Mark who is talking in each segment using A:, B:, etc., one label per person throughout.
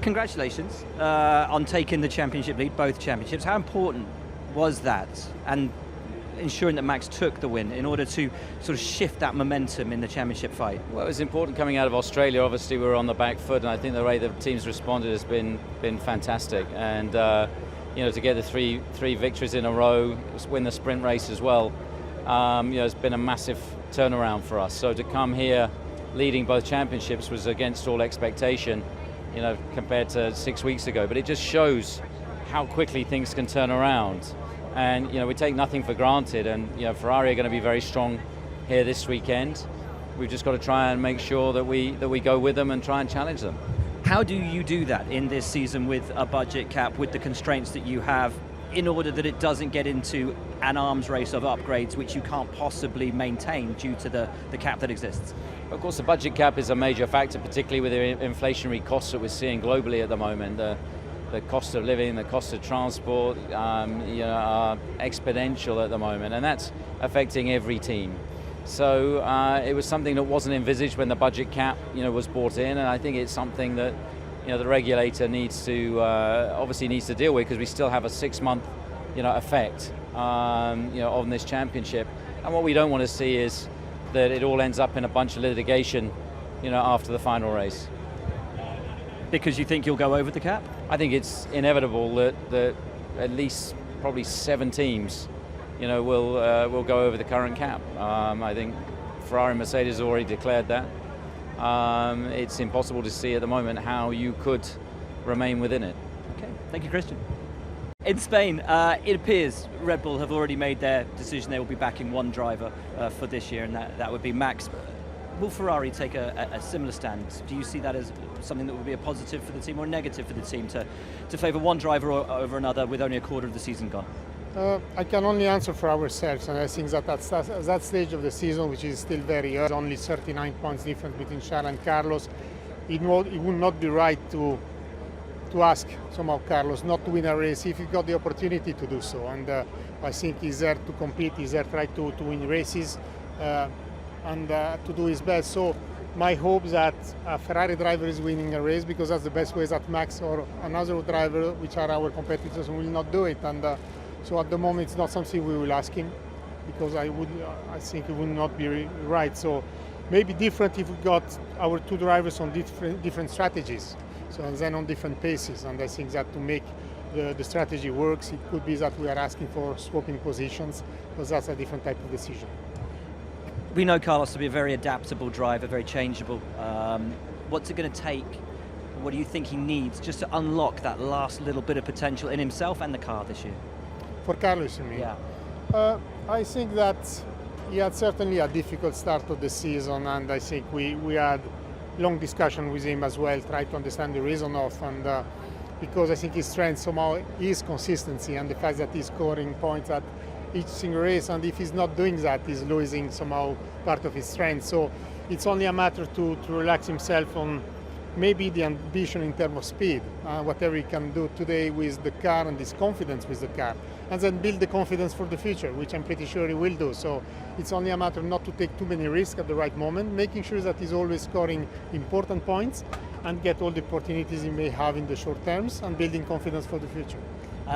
A: Congratulations on taking the championship lead, both championships. How important was that, and ensuring that Max took the win in order to sort of shift that momentum in the championship fight?
B: Well, it was important coming out of Australia. Obviously, we were on the back foot, and I think the way the teams responded has been fantastic. And to get the three victories in a row, win the sprint race as well, it's been a massive turnaround for us. So to come here leading both championships was against all expectation, compared to 6 weeks ago. But it just shows how quickly things can turn around. And we take nothing for granted, and Ferrari are going to be very strong here this weekend. We've just got to try and make sure that we go with them and try and challenge them.
A: How do you do that in this season with a budget cap, with the constraints that you have, in order that it doesn't get into an arms race of upgrades which you can't possibly maintain due to the cap that exists?
B: Of course, the budget cap is a major factor, particularly with the inflationary costs that we're seeing globally at the moment. The cost of living, the cost of transport, are exponential at the moment, and that's affecting every team. So it was something that wasn't envisaged when the budget cap, was brought in, and I think it's something that, the regulator needs to obviously needs to deal with, because we still have a 6-month, effect, on this championship. And what we don't want to see is that it all ends up in a bunch of litigation, after the final race.
A: Because you think you'll go over the cap?
B: I think it's inevitable that at least probably 7 teams, will go over the current cap. I think Ferrari and Mercedes have already declared that. It's impossible to see at the moment how you could remain within it.
A: Okay, thank you, Christian. In Spain, it appears Red Bull have already made their decision. They will be backing one driver for this year, and that would be Max. Will Ferrari take a similar stand? Do you see that as something that would be a positive for the team or a negative for the team to favour one driver over another with only a quarter of the season gone?
C: I can only answer for ourselves, and I think that at that stage of the season, which is still very early, only 39 points difference between Charles and Carlos, it would not be right to ask somehow Carlos not to win a race if he got the opportunity to do so. And I think he's there to compete, he's there to try to win races. And to do his best. So my hope that a Ferrari driver is winning a race, because that's the best way that Max or another driver, which are our competitors, will not do it. And so at the moment it's not something we will ask him, because I think it would not be right. So maybe different if we got our 2 drivers on different strategies, so and then on different paces. And I think that to make the strategy works, it could be that we are asking for swapping positions, because that's a different type of decision.
A: We know Carlos to be a very adaptable driver, very changeable. What's it going to take? What do you think he needs just to unlock that last little bit of potential in himself and the car this year?
C: For Carlos, you mean?
A: Yeah.
C: I think that he had certainly a difficult start of the season, and I think we had long discussion with him as well, try to understand the reason of, and because I think his strength somehow is consistency, and the fact that he's scoring points at each single race, and if he's not doing that, he's losing somehow part of his strength. So it's only a matter to relax himself on maybe the ambition in terms of speed, whatever he can do today with the car and his confidence with the car, and then build the confidence for the future, which I'm pretty sure he will do. So it's only a matter not to take too many risks at the right moment, making sure that he's always scoring important points and get all the opportunities he may have in the short terms, and building confidence for the future.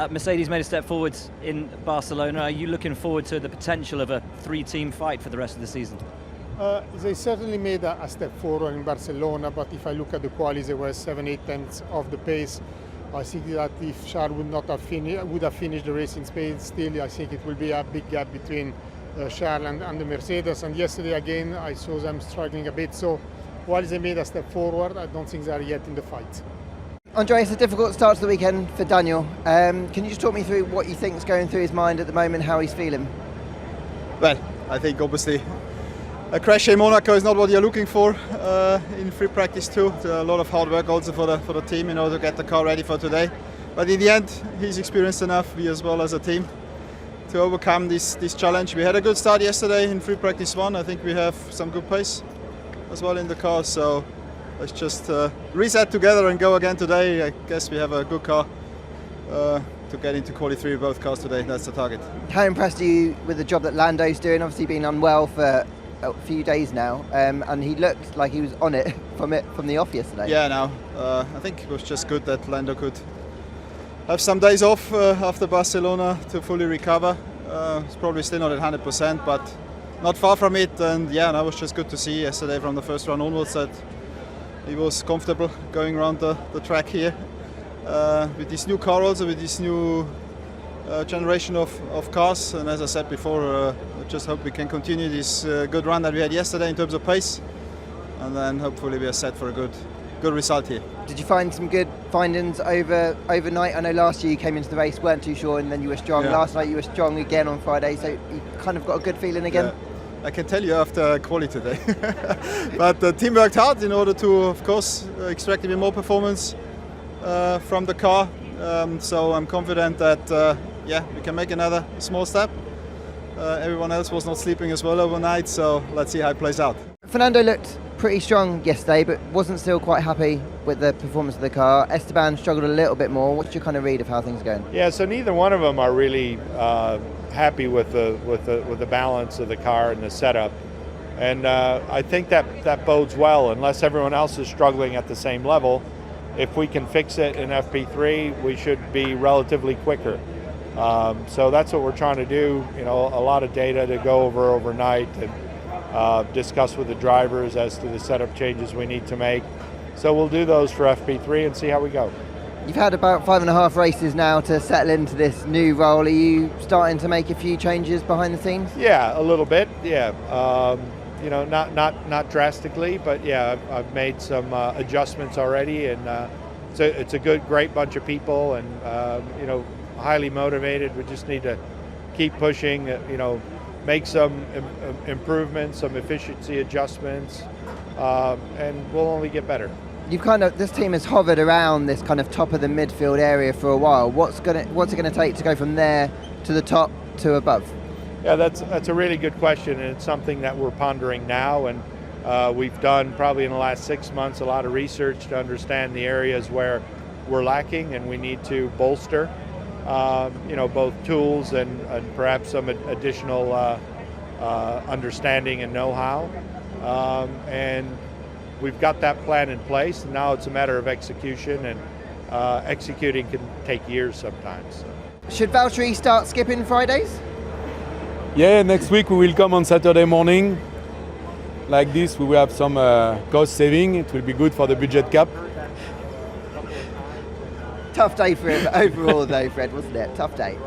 A: Mercedes made a step forward in Barcelona. Are you looking forward to the potential of a 3-team fight for the rest of the season?
C: They certainly made a step forward in Barcelona, but if I look at the qualies, they were 7-8 tenths off the pace. I think that if Charles would have finished the race in Spain, still I think it will be a big gap between Charles and the Mercedes. And yesterday again, I saw them struggling a bit. So while they made a step forward, I don't think they are yet in the fight.
D: Andre, it's a difficult start to the weekend for Daniel. Can you just talk me through what you think is going through his mind at the moment, how he's feeling?
E: Well, I think obviously a crash in Monaco is not what you're looking for in free practice too. It's a lot of hard work also for the team in order to get the car ready for today. But in the end, he's experienced enough, we as well as a team, to overcome this challenge. We had a good start yesterday in free practice 1. I think we have some good pace as well in the car. So let's just reset together and go again today. I guess we have a good car to get into quali 3 with both cars today. That's the target.
D: How impressed are you with the job that Lando's doing? Obviously been unwell for few days now, and he looked like he was on it from the off yesterday.
E: Yeah, no, I think it was just good that Lando could have some days off after Barcelona to fully recover. It's probably still not at 100%, but not far from it. And yeah, that was just good to see yesterday from the first run onwards that he was comfortable going around the track here with this new car, also with this new generation of cars. And as I said before, I just hope we can continue this good run that we had yesterday in terms of pace, and then hopefully we are set for a good result here.
D: Did you find some good findings overnight? I know last year you came into the race, weren't too sure, and then you were strong.
E: Yeah.
D: Last night you were strong again on Friday, so you kind of got a good feeling again?
E: Yeah. I can tell you after quali today. But the team worked hard in order to, of course, extract even more performance from the car. So I'm confident that we can make another small step. Everyone else was not sleeping as well overnight, so let's see how it plays out.
D: Fernando looked pretty strong yesterday, but wasn't still quite happy with the performance of the car. Esteban struggled a little bit more. What's your kind of read of how things are going?
F: Yeah, so neither one of them are really happy with the balance of the car and the setup, and I think that bodes well. Unless everyone else is struggling at the same level, if we can fix it in FP3, we should be relatively quicker. So that's what we're trying to do. You know, a lot of data to go over overnight and discuss with the drivers as to the setup changes we need to make. So we'll do those for FP3 and see how we go.
D: You've had about 5.5 races now to settle into this new role. Are you starting to make a few changes behind the scenes?
F: Yeah, a little bit. Yeah, you know, not drastically, but yeah, I've made some adjustments already, and it's a great bunch of people, and you know, highly motivated. We just need to keep pushing. You know, make some improvements, some efficiency adjustments, and we'll only get better.
D: This team has hovered around this kind of top of the midfield area for a while. What's it gonna take to go from there to the top to above?
F: Yeah, that's a really good question, and it's something that we're pondering now. And we've done probably in the last 6 months a lot of research to understand the areas where we're lacking and we need to bolster. You know, both tools and perhaps some additional understanding and know-how. And we've got that plan in place, and now it's a matter of execution, and executing can take years sometimes.
D: Should Valtteri start skipping Fridays?
G: Yeah, next week we will come on Saturday morning. Like this, we will have some cost saving. It will be good for the budget cap.
D: Tough day for him overall though, Fred, wasn't it? Tough day.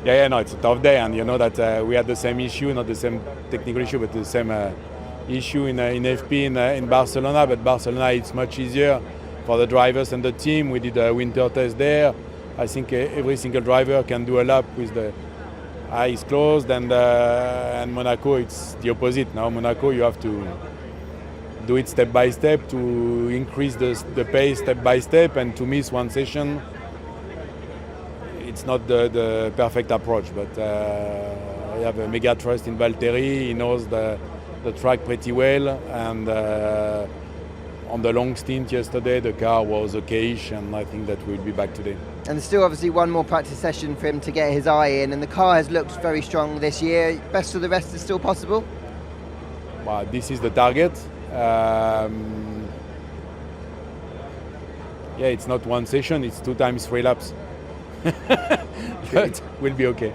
G: Yeah, no, it's a tough day, and you know that we had the same issue, not the same technical issue, but the same issue in FP in Barcelona. But Barcelona, it's much easier for the drivers and the team. We did a winter test there. I think every single driver can do a lap with the eyes closed, and Monaco, it's the opposite. Now Monaco, you have to do it step by step to increase the pace step by step, and to miss one session, it's not the perfect approach. But I have a mega trust in Valtteri. He knows the track pretty well, and on the long stint yesterday, the car was okayish, and I think that we'll be back today.
D: And there's still obviously one more practice session for him to get his eye in, and the car has looked very strong this year. Best of the rest is still possible?
G: Well, this is the target. Yeah, it's not one session, it's 2 times 3 laps. But we'll be okay.